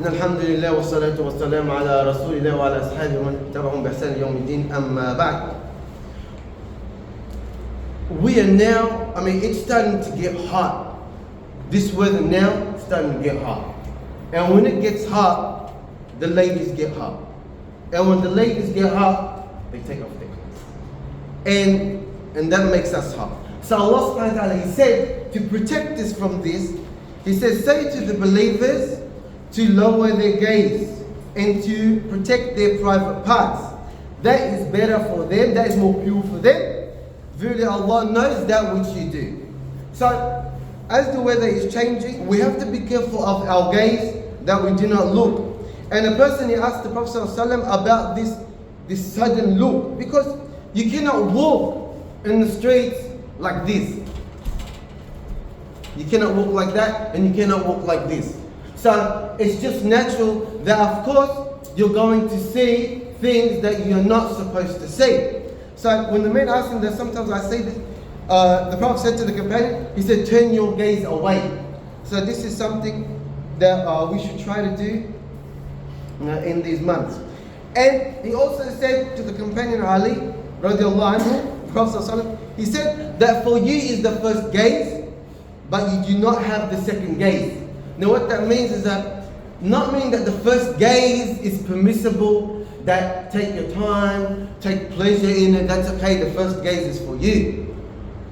إن الحمد لله والصلاة والسلام على رسول الله وعلى أصحابه ومن تبعهم بإحسان يوم الدين أما بعد. We are now, it's starting to get hot. This weather now is starting to get hot. And when it gets hot, the ladies get hot. And when the ladies get hot, they take off their clothes. And that makes us hot. So Allah subhanahu wa ta'ala, He said, to protect us from this, He says, say to the believers to lower their gaze and to protect their private parts. That is better for them, that is more pure for them. Verily Allah knows that which you do. So, as the weather is changing, we have to be careful of our gaze, that we do not look. And a person, he asked the Prophet ﷺ about this sudden look, because you cannot walk in the streets like this. You cannot walk like that, and you cannot walk like this. So it's just natural that, of course, you're going to see things that you're not supposed to see. So when the man asked him that, sometimes I say this, the Prophet said to the companion, he said, turn your gaze away. So this is something that we should try to do in these months. And he also said to the companion Ali, radiallahu anhu, the Prophet ﷺ, he said that for you is the first gaze, but you do not have the second gaze. Now what that means is that, not meaning that the first gaze is permissible, that take your time, take pleasure in it, that's okay, the first gaze is for you.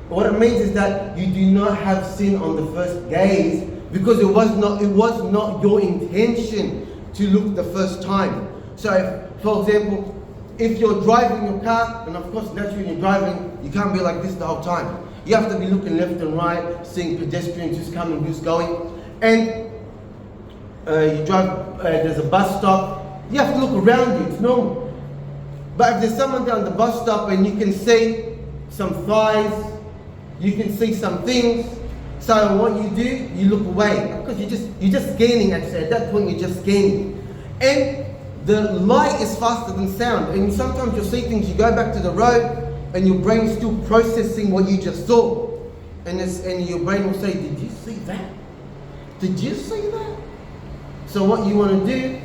What it means is that you do not have sin on the first gaze, because it was not your intention to look the first time. So if, for example, if you're driving your car, and of course naturally when you're driving, you can't be like this the whole time. You have to be looking left and right, seeing pedestrians who's coming, who's going. And you drive, there's a bus stop, you have to look around you, it's normal. But if there's someone down the bus stop and you can see some thighs, you can see some things, so what you do, you look away, because you're just scanning actually, at that point you're just scanning. And the light is faster than sound, and sometimes you'll see things, you go back to the road, and your brain is still processing what you just saw. And your brain will say, did you see that? Did you see that? So what you want to do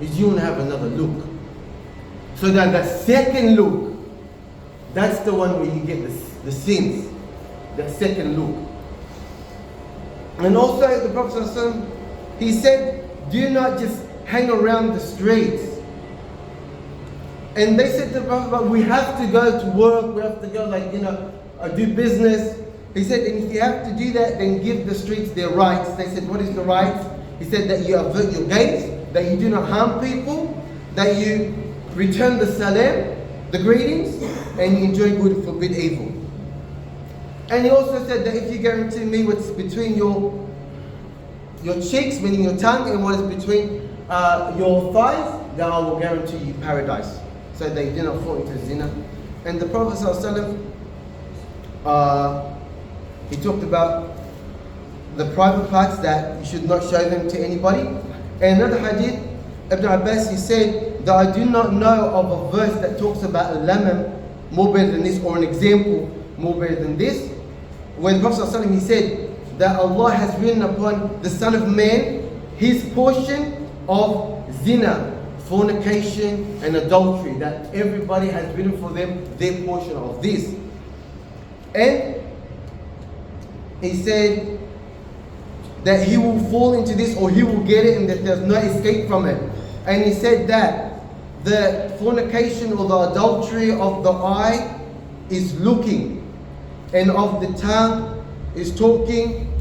is you want to have another look. So that the second look, that's the one where you get the sins. That second look. And also the Prophet ﷺ, he said, do not just hang around the streets. And they said to the Prophet, but we have to go to work, we have to go do business. He said, and if you have to do that, then give the streets their rights. They said, what is the rights? He said that you avert your gaze, that you do not harm people, that you return the salam, the greetings, and you enjoy good and forbid evil. And he also said that if you guarantee me what's between your cheeks, meaning your tongue, and what is between your thighs, then I will guarantee you paradise. So they do not fall into zina. And the Prophet ﷺ, he talked about the private parts, that you should not show them to anybody. And another hadith, Ibn Abbas, he said that I do not know of a verse that talks about a lamam more better than this, or an example more better than this, where the Prophet ﷺ, he said that Allah has written upon the Son of Man his portion of zina, fornication and adultery, that everybody has written for them their portion of this. And he said that he will fall into this, or he will get it, and that there's no escape from it. And he said that the fornication or the adultery of the eye is looking, and of the tongue is talking,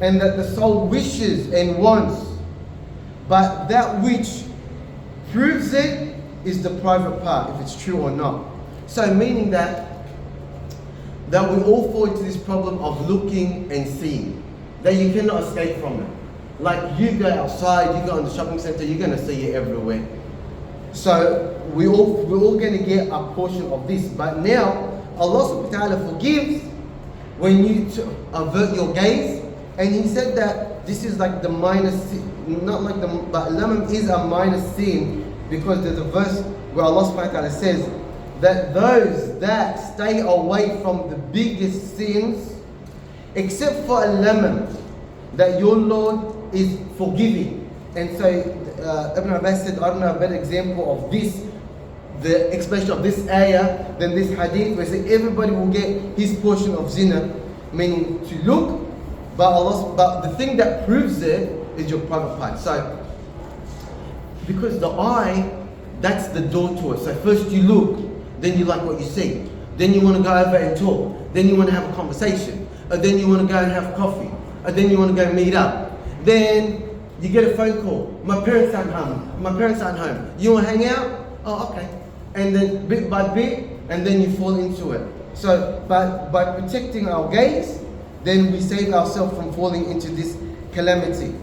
and that the soul wishes and wants, but that which proves it is the private part, if it's true or not. So meaning that we all fall into this problem of looking and seeing, that you cannot escape from it. Like you go outside, you go in the shopping center, you're going to see it everywhere. So we're all going to get a portion of this. But now Allah subhanahu wa ta'ala forgives when you avert your gaze. And He said that this is like the minor sin, but lamam is a minor sin, because there's a verse where Allah subhanahu wa ta'ala says that those that stay away from the biggest sins, except for a lamam, that your Lord is forgiving. And so Ibn Abbas said, I don't know a better example of this, the explanation of this ayah than this hadith, where it says everybody will get his portion of zina, meaning to look, but the thing that proves it is your private part. So, because the eye, that's the door to it. So first you look, then you like what you see, then you want to go over and talk, then you want to have a conversation, and then you want to go and have coffee, and then you want to go meet up. Then you get a phone call. My parents aren't home. You want to hang out? Oh, okay. And then bit by bit, and then you fall into it. So by protecting our gaze, then we save ourselves from falling into this calamity.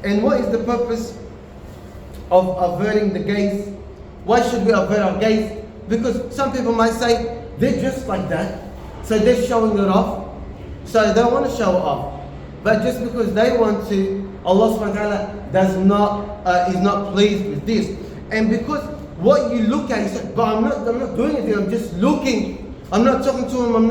And what is the purpose of averting the gaze? Why should we avert our gaze? Because some people might say, they're dressed like that, so they're showing it off. So they want to show it off. But just because they want to, Allah subhanahu wa ta'ala is not pleased with this. And because what you look at, you say, but I'm not doing anything, I'm just looking. I'm not talking to him, I'm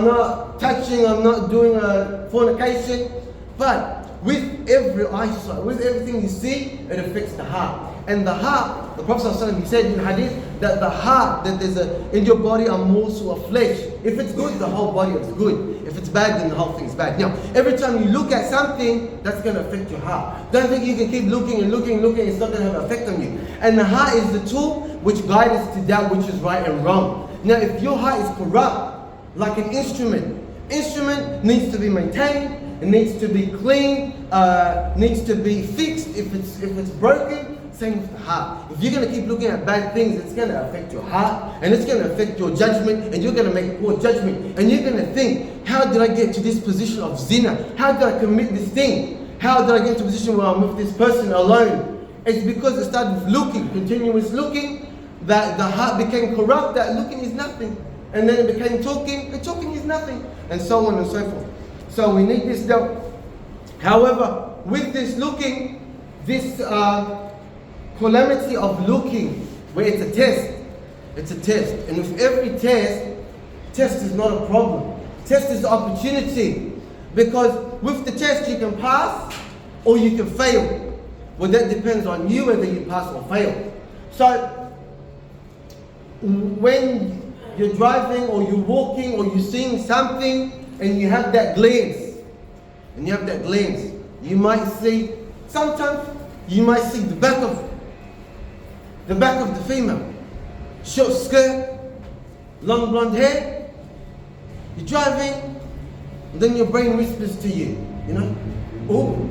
not touching, I'm not doing a fornication. But with every eyesight, with everything you see, it affects the heart. And the heart, the Prophet ﷺ, he said in hadith that the heart, that there's in your body a morsel of flesh. If it's good, the whole body is good. If it's bad, then the whole thing is bad. Now, every time you look at something, that's going to affect your heart. Don't think you can keep looking and looking and looking, it's not going to have an effect on you. And the heart is the tool which guides us to that which is right and wrong. Now, if your heart is corrupt, like an instrument needs to be maintained, it needs to be cleaned, needs to be fixed. If it's broken, same with the heart. If you're going to keep looking at bad things, it's going to affect your heart, and it's going to affect your judgment, and you're going to make poor judgment, and you're going to think, how did I get to this position of zina? How did I commit this thing? How did I get to a position where I'm with this person alone? It's because it started with looking, continuous looking, that the heart became corrupt, that looking is nothing. And then it became talking, and talking is nothing, and so on and so forth. So we need this doubt. However, with this looking, this calamity of looking, where it's a test. And with every test is not a problem. Test is the opportunity. Because with the test you can pass or you can fail. Well, that depends on you whether you pass or fail. So, when you're driving or you're walking or you're seeing something and you have that glance, you might see, sometimes you might see the back of the female. Short skirt, long blonde hair. You're driving, and then your brain whispers to you, oh,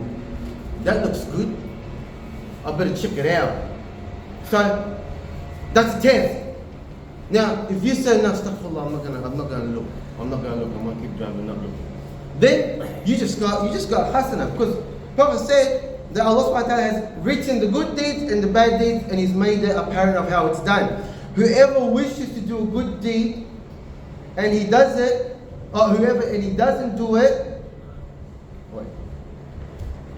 that looks good. I better check it out. So that's a test. Now, if you say, no, astaghfirullah, I'm not gonna look. I'm gonna keep driving, not looking. Then you just got hasana, because Prophet said that Allah subhanahu wa ta'ala has written the good deeds and the bad deeds, and He's made it apparent of how it's done. Whoever wishes to do a good deed and he does it, or he doesn't do it,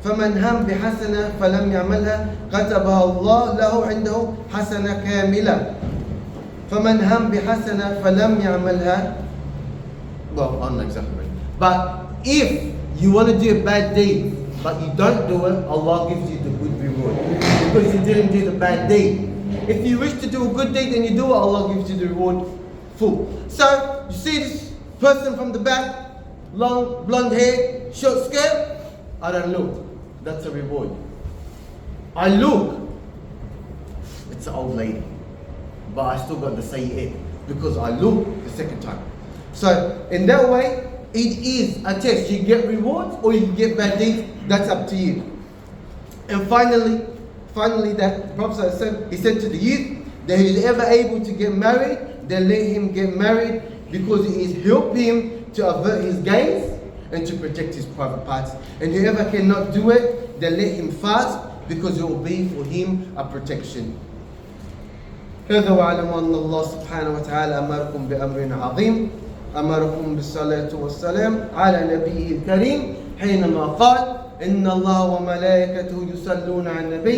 فمن هم بحسنة فلم يعملها كتبها الله له عنده حسنة كاملة. فمن هم بحسنة فلم يعملها. Well, I'm not exactly right. But if you want to do a bad deed, but you don't do it, Allah gives you the good reward, because you didn't do the bad deed. If you wish to do a good deed and you do it, Allah gives you the reward full. So, you see this person from the back, long blonde hair, short skirt, I don't look. That's a reward. I look, it's an old lady, but I still got to say it because I look the second time. So in that way, it is a test. You get rewards or you get bad deeds. That's up to you. And finally, that the Prophet said, he said to the youth that he is ever able to get married, then let him get married, because it is help him to avert his gaze and to protect his private parts. And whoever cannot do it, then let him fast, because it will be for him a protection. هذا واعلموا أن الله سبحانه وتعالى أمركم بأمر عظيم، أمركم بالصلاة والسلام على نبيه الكريم، حينما قال إن الله وملائكته يصلون على النبي